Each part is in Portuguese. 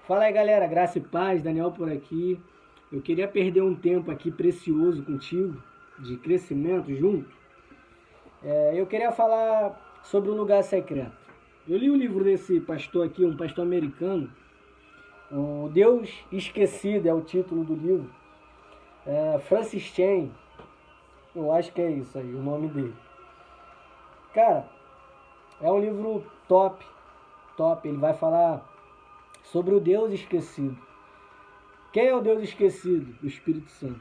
Fala aí, galera, graça e paz, Daniel por aqui. Eu queria perder um tempo aqui precioso contigo, de crescimento junto. Eu queria falar sobre o lugar secreto. Eu li o livro desse pastor aqui, um pastor americano. O Deus Esquecido é o título do livro. Francis Chan, eu acho que é isso aí, o nome dele. Cara, é um livro top, top. Ele vai falar sobre o Deus esquecido. Quem é o Deus esquecido? O Espírito Santo.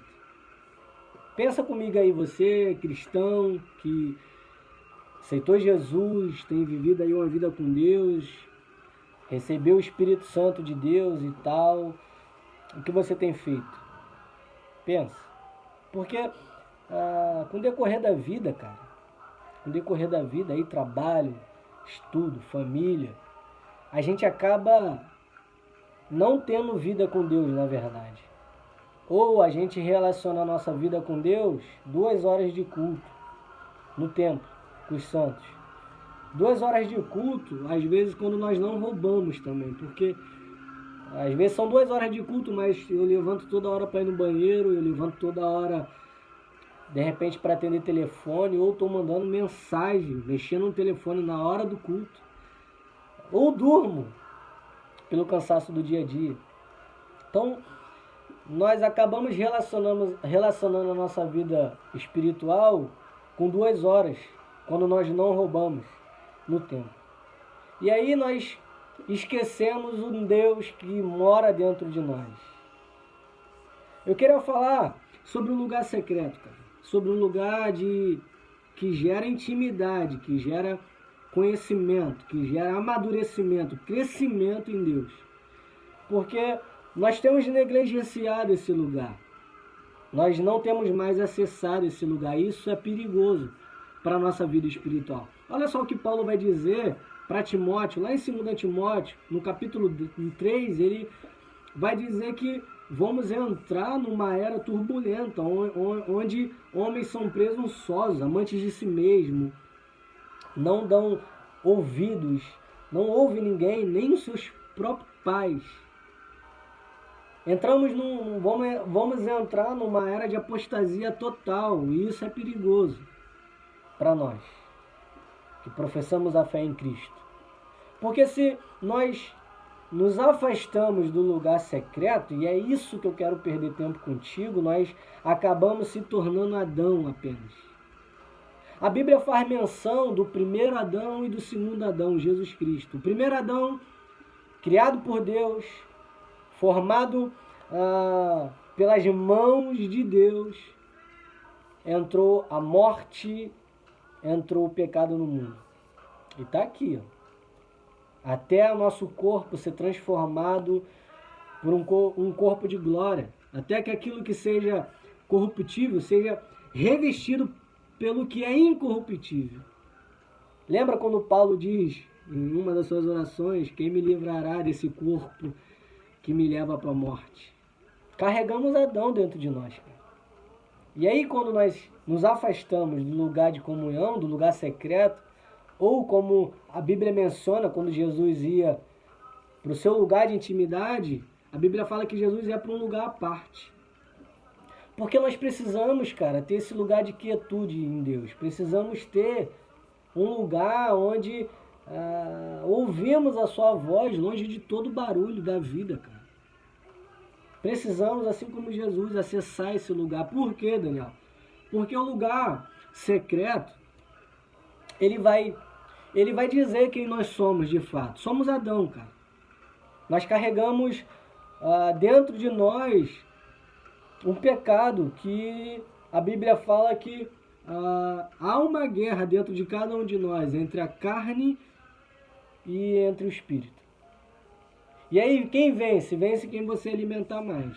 Pensa comigo aí, você cristão que aceitou Jesus, tem vivido aí uma vida com Deus, recebeu o Espírito Santo de Deus e tal. O que você tem feito? Pensa. Porque com o decorrer da vida, cara, com o decorrer da vida aí, trabalho, estudo, família, a gente acaba não tendo vida com Deus, na verdade. Ou a gente relaciona a nossa vida com Deus 2 horas de culto no templo, com os santos. 2 horas de culto, às vezes quando nós não roubamos também, porque às vezes são 2 horas de culto, mas eu levanto toda hora para ir no banheiro, eu levanto toda hora, de repente, para atender telefone, ou estou mandando mensagem, mexendo no telefone na hora do culto, ou durmo pelo cansaço do dia a dia. Então, nós acabamos relacionando a nossa vida espiritual com 2 horas, quando nós não roubamos no tempo. E aí nós esquecemos um Deus que mora dentro de nós. Eu queria falar sobre um lugar secreto, cara. Sobre um lugar que gera intimidade, que gera conhecimento, que gera amadurecimento, crescimento em Deus. Porque nós temos negligenciado esse lugar. Nós não temos mais acessado esse lugar. Isso é perigoso para a nossa vida espiritual. Olha só o que Paulo vai dizer para Timóteo, lá em 2 Timóteo, no capítulo 3, ele vai dizer que vamos entrar numa era turbulenta, onde homens são presunçosos, amantes de si mesmo, não dão ouvidos, não ouve ninguém, nem os seus próprios pais. Vamos entrar numa era de apostasia total, e isso é perigoso para nós, que professamos a fé em Cristo. Porque se nós nos afastamos do lugar secreto, e é isso que eu quero perder tempo contigo, nós acabamos se tornando Adão apenas. A Bíblia faz menção do primeiro Adão e do segundo Adão, Jesus Cristo. O primeiro Adão, criado por Deus, formado pelas mãos de Deus, entrou a morte, entrou o pecado no mundo. E está aqui, ó. Até o nosso corpo ser transformado por um corpo de glória. Até que aquilo que seja corruptível seja revestido pelo que é incorruptível. Lembra quando Paulo diz, em uma das suas orações, quem me livrará desse corpo que me leva para a morte? Carregamos Adão dentro de nós, cara. E aí quando nós nos afastamos do lugar de comunhão, do lugar secreto, ou como a Bíblia menciona, quando Jesus ia para o seu lugar de intimidade, a Bíblia fala que Jesus ia para um lugar à parte. Porque nós precisamos, cara, ter esse lugar de quietude em Deus. Precisamos ter um lugar onde ouvimos a sua voz, longe de todo o barulho da vida, cara. Precisamos, assim como Jesus, acessar esse lugar. Por quê, Daniel? Porque o lugar secreto, ele vai dizer quem nós somos de fato. Somos Adão, cara. Nós carregamos dentro de nós um pecado que a Bíblia fala que há uma guerra dentro de cada um de nós, entre a carne e entre o espírito. E aí, quem vence? Vence quem você alimentar mais.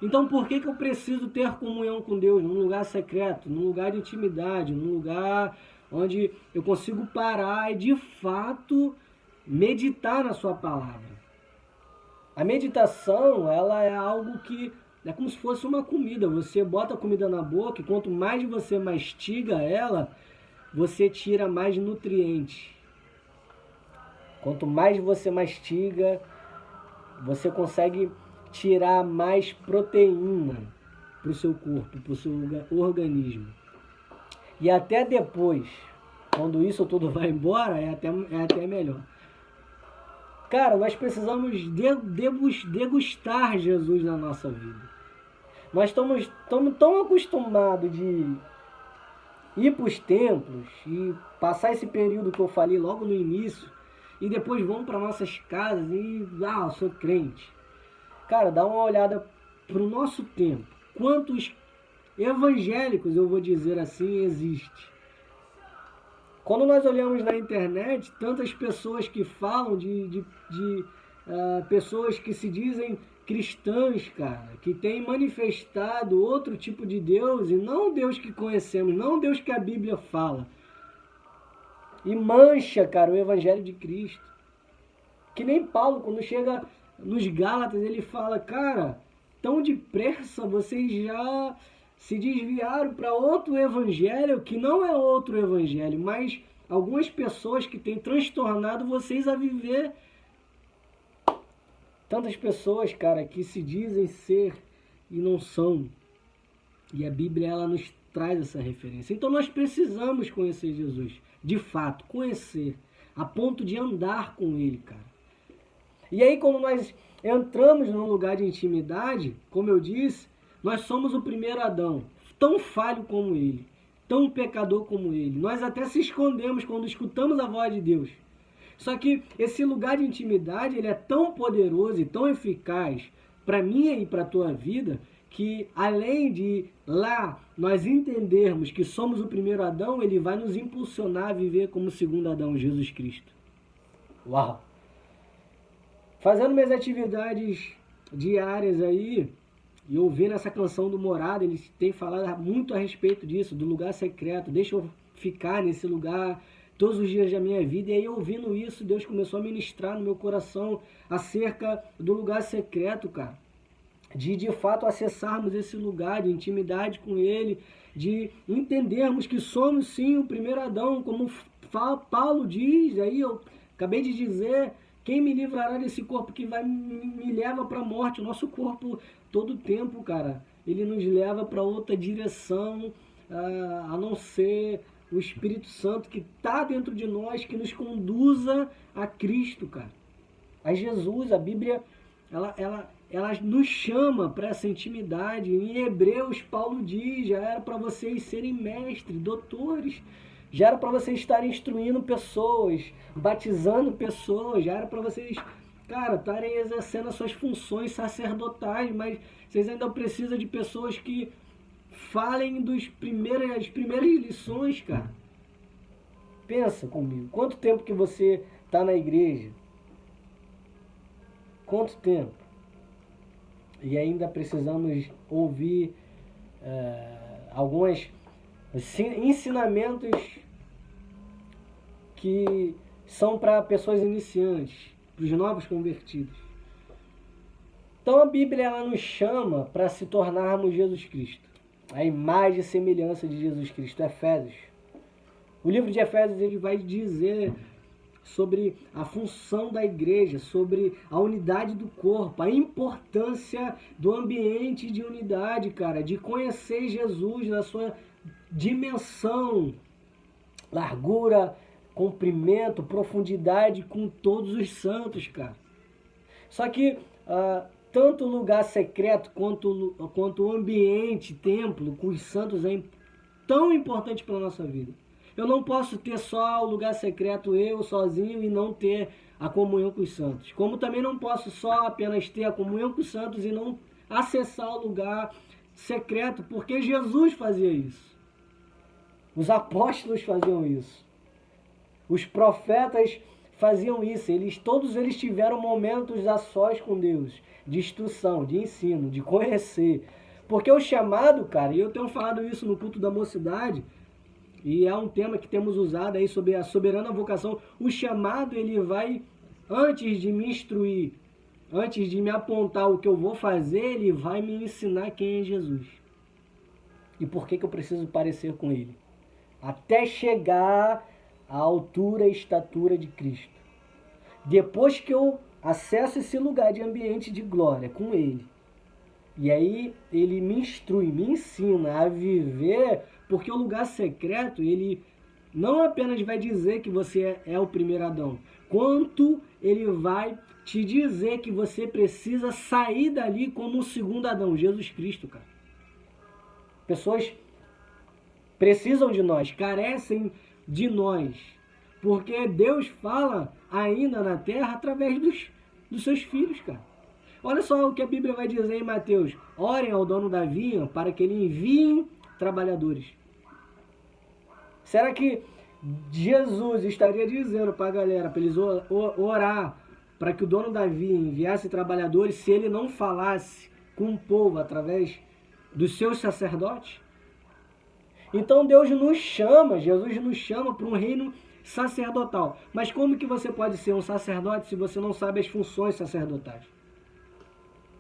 Então, por que eu preciso ter comunhão com Deus num lugar secreto, num lugar de intimidade, num lugar onde eu consigo parar e, de fato, meditar na sua palavra? A meditação, ela é algo que é como se fosse uma comida. Você bota a comida na boca e quanto mais você mastiga ela, você tira mais nutrientes. Quanto mais você mastiga, você consegue tirar mais proteína para o seu corpo, para o seu organismo. E até depois, quando isso tudo vai embora, é até melhor. Cara, nós precisamos degustar Jesus na nossa vida. Nós estamos tão acostumados de ir para os templos e passar esse período que eu falei logo no início, e depois vamos para nossas casas e, eu sou crente. Cara, dá uma olhada para o nosso tempo. Quantos evangélicos, eu vou dizer assim, existe? Quando nós olhamos na internet, tantas pessoas que falam pessoas que se dizem cristãs, cara, que têm manifestado outro tipo de Deus, e não o Deus que conhecemos, não o Deus que a Bíblia fala. E mancha, cara, o Evangelho de Cristo. Que nem Paulo, quando chega nos Gálatas, ele fala, cara, tão depressa vocês já se desviaram para outro evangelho, que não é outro evangelho, mas algumas pessoas que têm transtornado vocês a viver. Tantas pessoas, cara, que se dizem ser e não são. E a Bíblia, ela nos traz essa referência. Então nós precisamos conhecer Jesus, de fato, conhecer, a ponto de andar com Ele, cara. E aí, quando nós entramos num lugar de intimidade, como eu disse, nós somos o primeiro Adão, tão falho como ele, tão pecador como ele. Nós até se escondemos quando escutamos a voz de Deus. Só que esse lugar de intimidade, ele é tão poderoso e tão eficaz para mim e para a tua vida, que além de lá nós entendermos que somos o primeiro Adão, ele vai nos impulsionar a viver como o segundo Adão, Jesus Cristo. Uau! Fazendo minhas atividades diárias aí, e ouvindo essa canção do Morada, eles têm falado muito a respeito disso, do lugar secreto. Deixa eu ficar nesse lugar todos os dias da minha vida. E aí, ouvindo isso, Deus começou a ministrar no meu coração acerca do lugar secreto, cara. De fato acessarmos esse lugar de intimidade com Ele, de entendermos que somos sim o primeiro Adão, como Paulo diz, aí eu acabei de dizer, quem me livrará desse corpo que me leva para a morte? O nosso corpo, todo tempo, cara, ele nos leva para outra direção, a não ser o Espírito Santo que está dentro de nós, que nos conduza a Cristo, cara. A Jesus, a Bíblia, ela nos chama para essa intimidade. Em Hebreus, Paulo diz, já era para vocês serem mestres, doutores, já era para vocês estarem instruindo pessoas, batizando pessoas, já era para vocês, cara, estarem exercendo as suas funções sacerdotais, mas vocês ainda precisam de pessoas que falem das primeiras lições, cara. Pensa comigo, quanto tempo que você está na igreja? Quanto tempo? E ainda precisamos ouvir alguns ensinamentos que são para pessoas iniciantes, para os novos convertidos. Então a Bíblia, ela nos chama para se tornarmos Jesus Cristo, a imagem e semelhança de Jesus Cristo. Efésios. O livro de Efésios, ele vai dizer sobre a função da igreja, sobre a unidade do corpo, a importância do ambiente de unidade, cara, de conhecer Jesus na sua dimensão, largura, comprimento, profundidade com todos os santos, cara. Só que tanto o lugar secreto quanto o ambiente, templo, com os santos é tão importante para a nossa vida. Eu não posso ter só o lugar secreto eu sozinho e não ter a comunhão com os santos. Como também não posso só apenas ter a comunhão com os santos e não acessar o lugar secreto, porque Jesus fazia isso. Os apóstolos faziam isso. Os profetas faziam isso. Todos eles tiveram momentos a sós com Deus, de instrução, de ensino, de conhecer. Porque o chamado, cara, e eu tenho falado isso no culto da mocidade, e é um tema que temos usado aí sobre a soberana vocação. O chamado, ele vai, antes de me instruir, antes de me apontar o que eu vou fazer, ele vai me ensinar quem é Jesus. E por que eu preciso parecer com ele. Até chegar à altura e estatura de Cristo. Depois que eu acesso esse lugar de ambiente de glória com Ele. E aí Ele me instrui, me ensina a viver, porque o lugar secreto, Ele não apenas vai dizer que você é o primeiro Adão, quanto Ele vai te dizer que você precisa sair dali como o segundo Adão, Jesus Cristo, cara. Pessoas precisam de nós, carecem de nós, porque Deus fala ainda na terra através dos seus filhos, cara. Olha só o que a Bíblia vai dizer em Mateus: orem ao dono da vinha para que ele envie trabalhadores. Será que Jesus estaria dizendo para a galera, para eles orar para que o dono da vinha enviasse trabalhadores, se ele não falasse com o povo através dos seus sacerdotes? Então Deus nos chama, Jesus nos chama para um reino sacerdotal. Mas como que você pode ser um sacerdote se você não sabe as funções sacerdotais?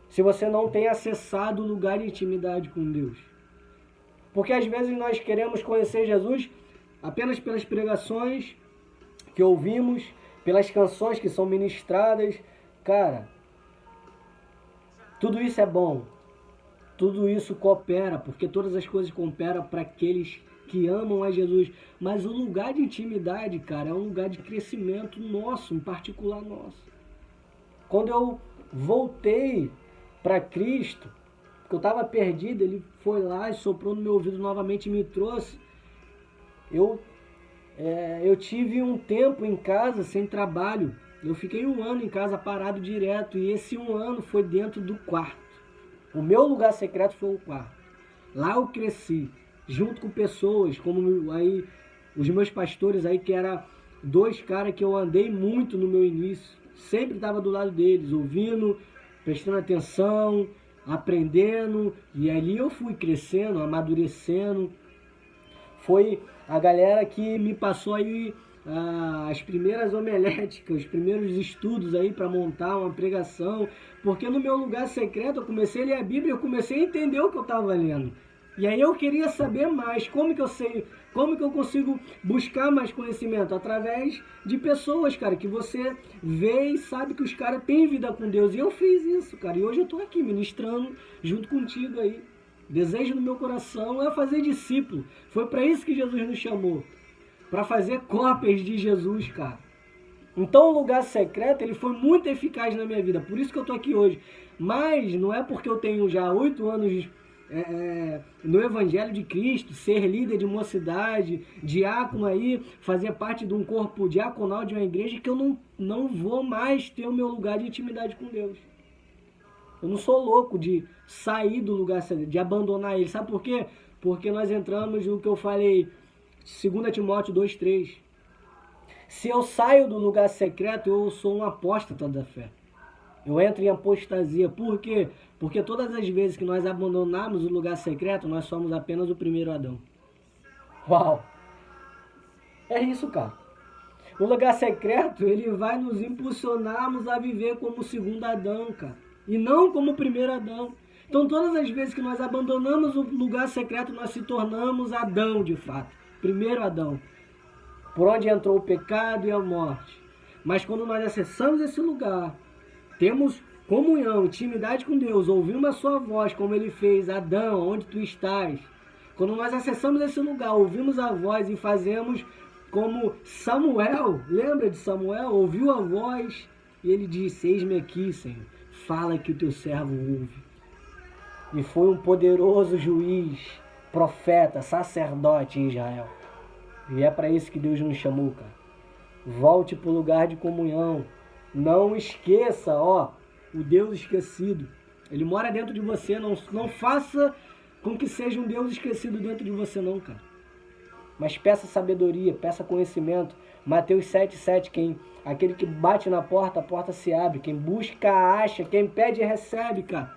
Se você não tem acessado o lugar de intimidade com Deus? Porque às vezes nós queremos conhecer Jesus apenas pelas pregações que ouvimos, pelas canções que são ministradas. Cara, tudo isso é bom. Tudo isso coopera, porque todas as coisas cooperam para aqueles que amam a Jesus. Mas o lugar de intimidade, cara, é um lugar de crescimento nosso, em particular nosso. Quando eu voltei para Cristo, porque eu estava perdido, Ele foi lá e soprou no meu ouvido novamente e me trouxe. Eu tive um tempo em casa sem trabalho. Eu fiquei 1 ano em casa parado direto, e esse 1 ano foi dentro do quarto. O meu lugar secreto foi o quarto. Lá eu cresci, junto com pessoas, como aí os meus pastores aí, que eram 2 caras que eu andei muito no meu início. Sempre estava do lado deles, ouvindo, prestando atenção, aprendendo. E ali eu fui crescendo, amadurecendo. Foi a galera que me passou aí as primeiras homiléticas, os primeiros estudos aí para montar uma pregação, porque no meu lugar secreto eu comecei a ler a Bíblia, eu comecei a entender o que eu estava lendo. E aí eu queria saber mais, como que eu sei, como que eu consigo buscar mais conhecimento? Através de pessoas, cara, que você vê e sabe que os caras têm vida com Deus. E eu fiz isso, cara, e hoje eu estou aqui ministrando junto contigo aí. Desejo no meu coração é fazer discípulo. Foi para isso que Jesus nos chamou. Para fazer cópias de Jesus, cara. Então o lugar secreto, ele foi muito eficaz na minha vida. Por isso que eu estou aqui hoje. Mas não é porque eu tenho já 8 anos no Evangelho de Cristo, ser líder de mocidade, diácono aí, fazer parte de um corpo diaconal de uma igreja, que eu não vou mais ter o meu lugar de intimidade com Deus. Eu não sou louco de sair do lugar secreto, de abandonar ele. Sabe por quê? Porque nós entramos no que eu falei, 2 Timóteo 2,3. Se eu saio do lugar secreto, eu sou um apóstata da fé. Eu entro em apostasia. Por quê? Porque todas as vezes que nós abandonamos o lugar secreto, nós somos apenas o primeiro Adão. Uau! É isso, cara. O lugar secreto, ele vai nos impulsionarmos a viver como o segundo Adão, cara. E não como o primeiro Adão. Então todas as vezes que nós abandonamos o lugar secreto, nós se tornamos Adão de fato. Primeiro Adão. Por onde entrou o pecado e a morte. Mas quando nós acessamos esse lugar, temos comunhão, intimidade com Deus, ouvimos a sua voz, como ele fez: Adão, onde tu estás? Quando nós acessamos esse lugar, ouvimos a voz e fazemos como Samuel, lembra de Samuel? Ouviu a voz e ele disse: eis-me aqui, Senhor, fala que o teu servo ouve. E foi um poderoso juiz, profeta, sacerdote em Israel. E é para isso que Deus nos chamou, cara. Volte para o lugar de comunhão. Não esqueça, ó, o Deus esquecido. Ele mora dentro de você. Não faça com que seja um Deus esquecido dentro de você, não, cara. Mas peça sabedoria, peça conhecimento. Mateus 7,7, aquele que bate na porta, a porta se abre. Quem busca, acha. Quem pede, recebe, cara.